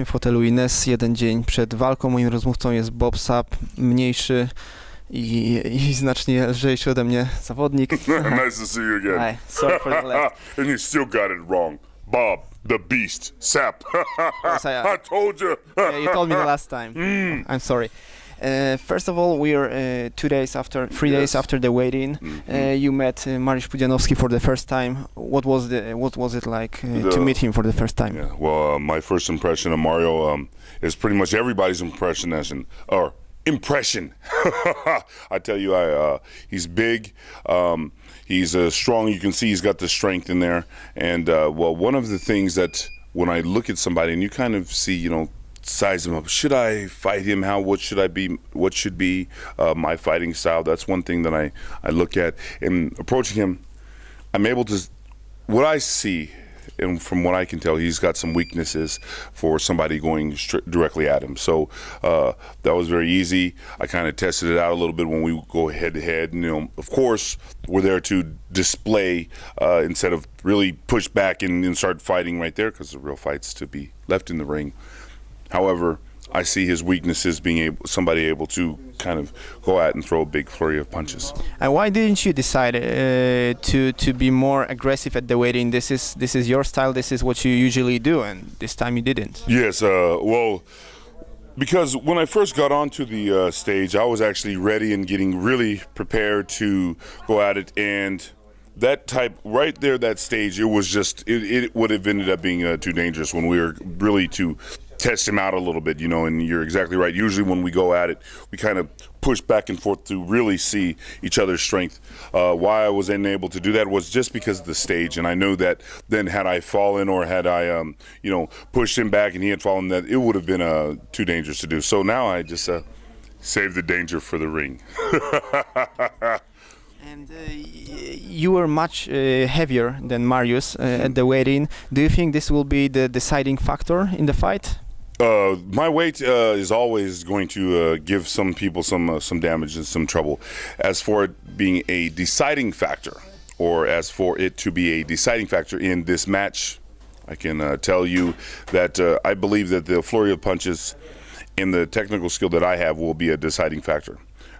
Jesteśmy w hotelu Ines, jeden dzień przed walką. Moim rozmówcą jest Bob Sapp, mniejszy i znacznie lżejszy ode mnie zawodnik. Nice to see you again. Hi, sorry for the last. And you still got it wrong. Bob, the Beast, Sapp. Yes, I told you. Yeah, you told me the last time. I'm sorry. First of all, we are 3 days after the weigh-in. You met Mariusz Pudzianowski for the first time. What was it like to meet him for the first time? Yeah, well, my first impression of Mario is pretty much everybody's impression. I tell you, he's big. He's strong. You can see he's got the strength in there. And well, one of the things that when I look at somebody and you kind of see, size him up. Should I fight him? What should I be? What should be my fighting style? That's one thing that I look at. In approaching him, I'm able to, what I see, and from what I can tell, he's got some weaknesses for somebody going directly at him. So that was very easy. I kind of tested it out a little bit when we go head to head. And, of course, we're there to display instead of really push back and start fighting right there, because the real fight's to be left in the ring. However, I see his weaknesses being somebody able to kind of go out and throw a big flurry of punches. And why didn't you decide to be more aggressive at the weigh-in? This is your style. This is what you usually do, and this time you didn't. Yes, well, because when I first got onto the stage, I was actually ready and getting really prepared to go at it, and that type right there, that stage, it was just it would have ended up being too dangerous when we were really to test him out a little bit, and you're exactly right. Usually when we go at it, we kind of push back and forth to really see each other's strength. Why I was unable to do that was just because of the stage, and I knew that then had I fallen or had I, pushed him back and he had fallen, that it would have been too dangerous to do. So now I just save the danger for the ring. And you were much heavier than Mariusz at the weigh-in. Do you think this will be the deciding factor in the fight? My weight is always going to give some people some damage and some trouble. As for it being a deciding factor, or as for it to be a deciding factor in this match, I can tell you that I believe that the flurry of punches and the technical skill that I have will be a deciding factor.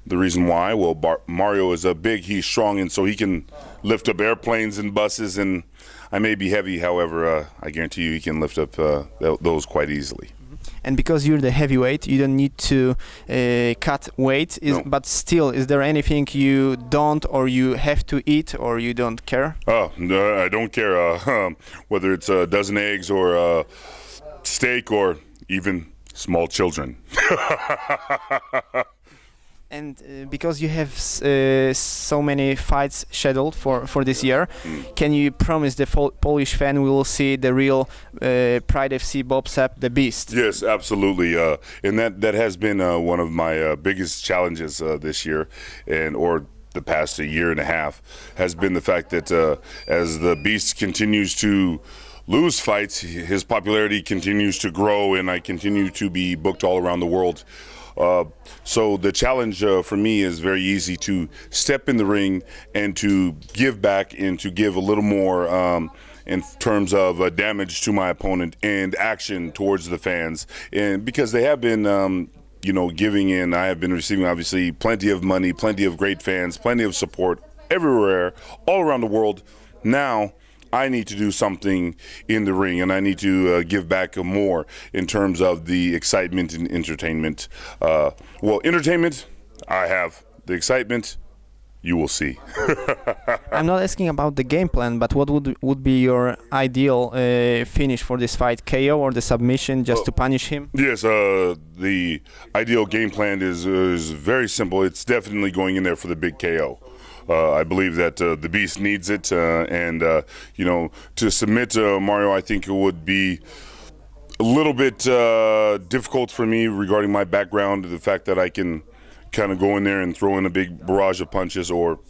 The reason why, well, Mario is big, he's strong, and so he can lift up airplanes and buses, and I may be heavy, however, I guarantee you he can lift up those quite easily. And because you're the heavyweight, you don't need to cut weight, No. But still, is there anything you don't or you have to eat or you don't care? Oh, no, I don't care, whether it's a dozen eggs or a steak or even small children. And because you have so many fights scheduled for this year, can you promise the Polish fan we will see the real Pride FC Bob Sapp, the Beast? Yes, absolutely, and that has been one of my biggest challenges this year, or the past a year and a half, has been the fact that as the Beast continues to lose fights, his popularity continues to grow, and I continue to be booked all around the world. So the challenge for me is very easy, to step in the ring and to give back and to give a little more in terms of damage to my opponent and action towards the fans. And because they have been giving in, I have been receiving obviously plenty of money, plenty of great fans, plenty of support everywhere, all around the world. Now I need to do something in the ring, and I need to give back more in terms of the excitement and entertainment. Well, entertainment, I have. The excitement, you will see. I'm not asking about the game plan, but what would be your ideal finish for this fight? KO or the submission, just to punish him? Yes, the ideal game plan is very simple. It's definitely going in there for the big KO. I believe that the Beast needs it, and to submit Mario, I think it would be a little bit difficult for me regarding my background, the fact that I can kind of go in there and throw in a big barrage of punches, or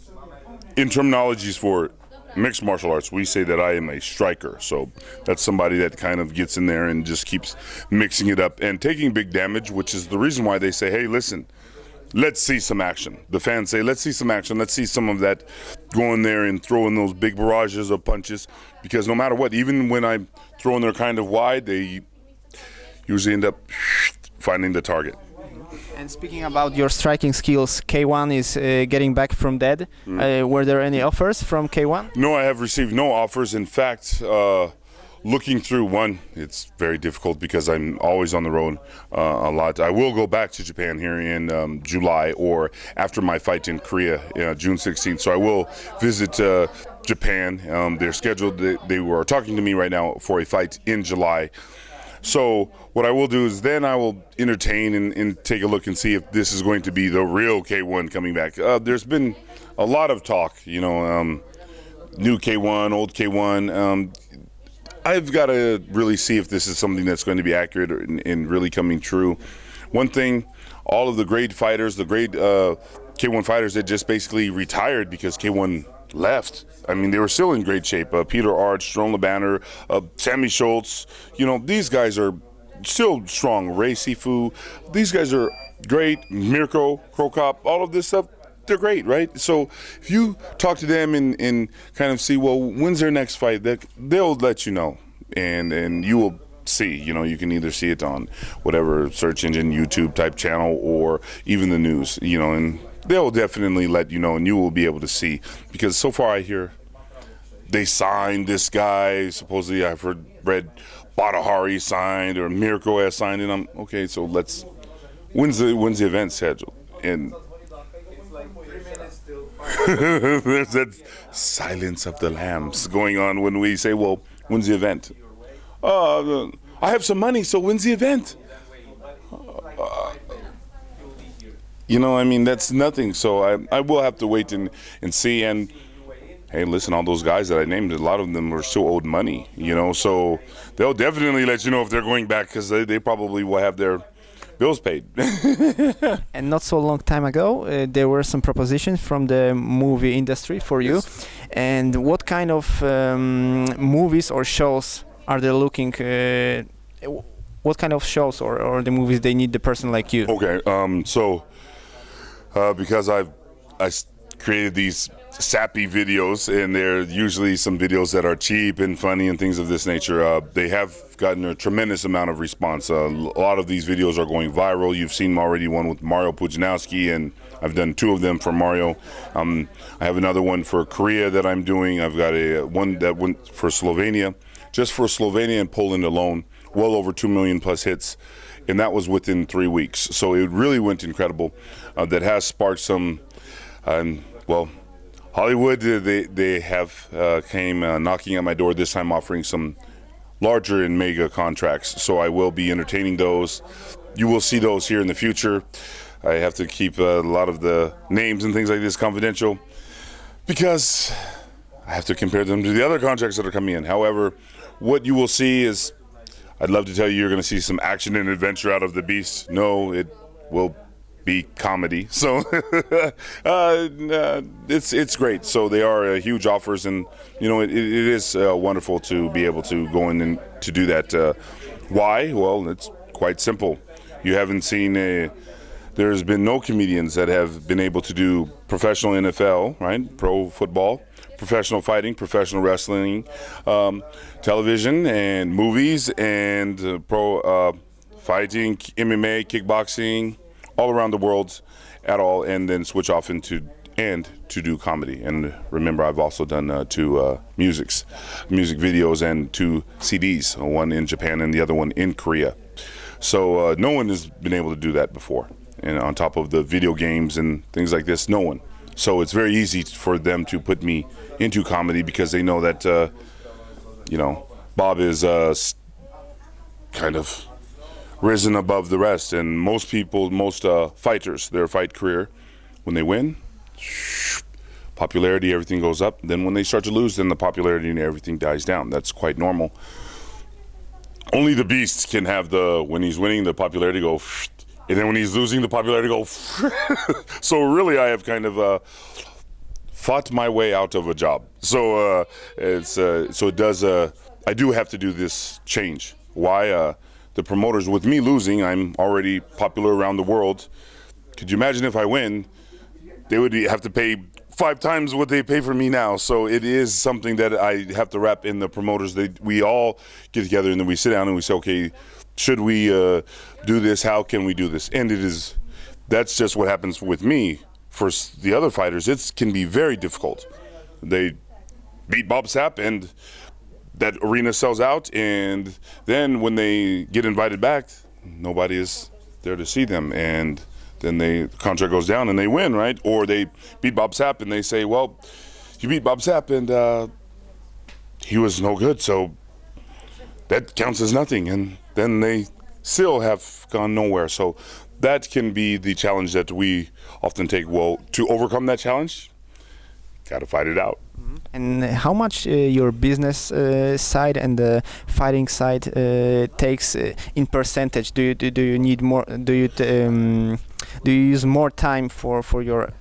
in terminologies for mixed martial arts, we say that I am a striker. So that's somebody that kind of gets in there and just keeps mixing it up and taking big damage, which is the reason why they say, hey, listen, let's see some action. The fans say, let's see some action. Let's see some of that, go in there and throw in those big barrages of punches. Because no matter what, even when I throw in there kind of wide, you usually end up finding the target. And speaking about your striking skills, K1 is getting back from dead. Were there any offers from K1? No, I have received no offers. In fact, looking through one, it's very difficult because I'm always on the road a lot. I will go back to Japan here in July or after my fight in Korea, June 16th. So I will visit Japan. They're scheduled. They were talking to me right now for a fight in July. So what I will do is then I will entertain and take a look and see if this is going to be the real K1 coming back. There's been a lot of talk, new K1, old K1. I've got to really see if this is something that's going to be accurate and really coming true. One thing, all of the great fighters, the great K1 fighters that just basically retired because K1 left. I mean, they were still in great shape. Peter Arch, Strom Banner, Sammy Schultz. These guys are still strong. Ray Sifu. These guys are great. Mirko, Krokop, all of this stuff, they're great, right? So if you talk to them and kind of see, well, when's their next fight, they'll let you know. And you will see, you can either see it on whatever search engine, YouTube type channel, or even the news, and they'll definitely let you know, and you will be able to see. Because so far I hear they signed this guy. Supposedly I've read Badahari signed or Mirko has signed, and I'm okay. So when's the event scheduled? And there's that silence of the lambs going on when we say, well, when's the event? I have some money, so when's the event? That's nothing. So I will have to wait and see. And hey, listen, all those guys that I named, a lot of them are still owed money, so they'll definitely let you know if they're going back, because they probably will have their bills paid. And not so long time ago, there were some propositions from the movie industry for you. Yes. And what kind of movies or shows are they looking? What kind of shows or the movies they need the person like you? Okay, because I created these sappy videos, and they're usually some videos that are cheap and funny and things of this nature. They have gotten a tremendous amount of response. A lot of these videos are going viral. You've seen already one with Mario Pudzianowski, and I've done 2 of them for Mario. I have another one for Korea that I'm doing. I've got one that went for Slovenia. Just for Slovenia and Poland alone, well over 2 million plus hits. And that was within 3 weeks. So it really went incredible. That has sparked some, Hollywood, they have came knocking at my door this time, offering some larger and mega contracts. So I will be entertaining those. You will see those here in the future. I have to keep a lot of the names and things like this confidential, because I have to compare them to the other contracts that are coming in. However, what you will see is, I'd love to tell you you're going to see some action and adventure out of the Beast. No, it will be comedy. So it's great. So they are huge offers, and it is wonderful to be able to go in and to do that. Why? Well, it's quite simple. You haven't seen there's been no comedians that have been able to do professional NFL, right? Pro football, professional fighting, professional wrestling, television and movies, and pro fighting, MMA, kickboxing, all around the world at all, and then switch off to do comedy. And remember, I've also done 2 music videos and 2 CDs, one in Japan and the other one in Korea. So no one has been able to do that before. And on top of the video games and things like this, no one. So it's very easy for them to put me into comedy, because they know that, Bob is kind of risen above the rest. And most fighters, their fight career, when they win, popularity, everything goes up. Then when they start to lose, then the popularity and everything dies down. That's quite normal. Only the Beast can have when he's winning, the popularity go, and then when he's losing, the popularity go. So really, I have kind of fought my way out of a job. So it does. I do have to do this change. Why? The promoters, with me losing, I'm already popular around the world. Could you imagine if I win? They would have to pay 5 times what they pay for me now. So it is something that I have to wrap in the promoters. We all get together, and then we sit down and we say, okay, should we do this? How can we do this? And that's just what happens with me. For the other fighters, it can be very difficult. They beat Bob Sapp and that arena sells out, and then when they get invited back, nobody is there to see them, and then the contract goes down and they win, right? Or they beat Bob Sapp and they say, well, you beat Bob Sapp and he was no good, so that counts as nothing, and then they still have gone nowhere. So that can be the challenge that we often take. Well, to overcome that challenge, gotta fight it out. And how much your business side and the fighting side takes in percentage? Do you need more? Do you use more time for your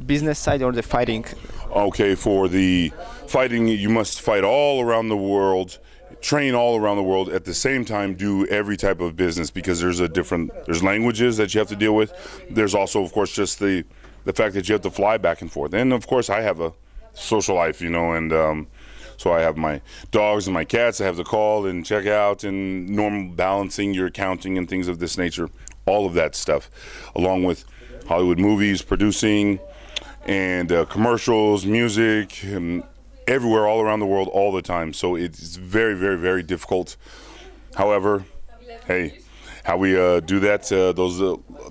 business side or the fighting? Okay, for the fighting, you must fight all around the world, train all around the world, at the same time do every type of business, because there's languages that you have to deal with. There's also, of course, just the fact that you have to fly back and forth. And of course, I have a social life, and so I have my dogs and my cats I have to call and check out, and normal balancing your accounting and things of this nature, all of that stuff, along with Hollywood movies, producing, and commercials, music, everywhere, all around the world, all the time. So it's very, very, very difficult. However, hey, how we do that,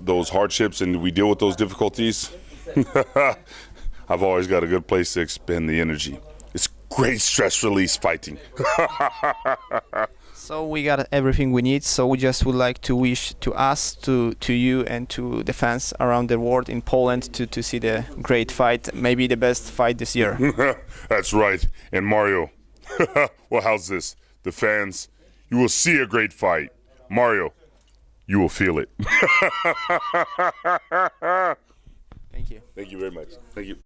those hardships, and we deal with those difficulties, I've always got a good place to expend the energy. It's great stress release fighting. So we got everything we need. So we just would like to wish to us, to you, and to the fans around the world in Poland to see the great fight, maybe the best fight this year. That's right. And Mario, well, how's this? The fans, you will see a great fight. Mario, you will feel it. Thank you. Thank you very much. Thank you.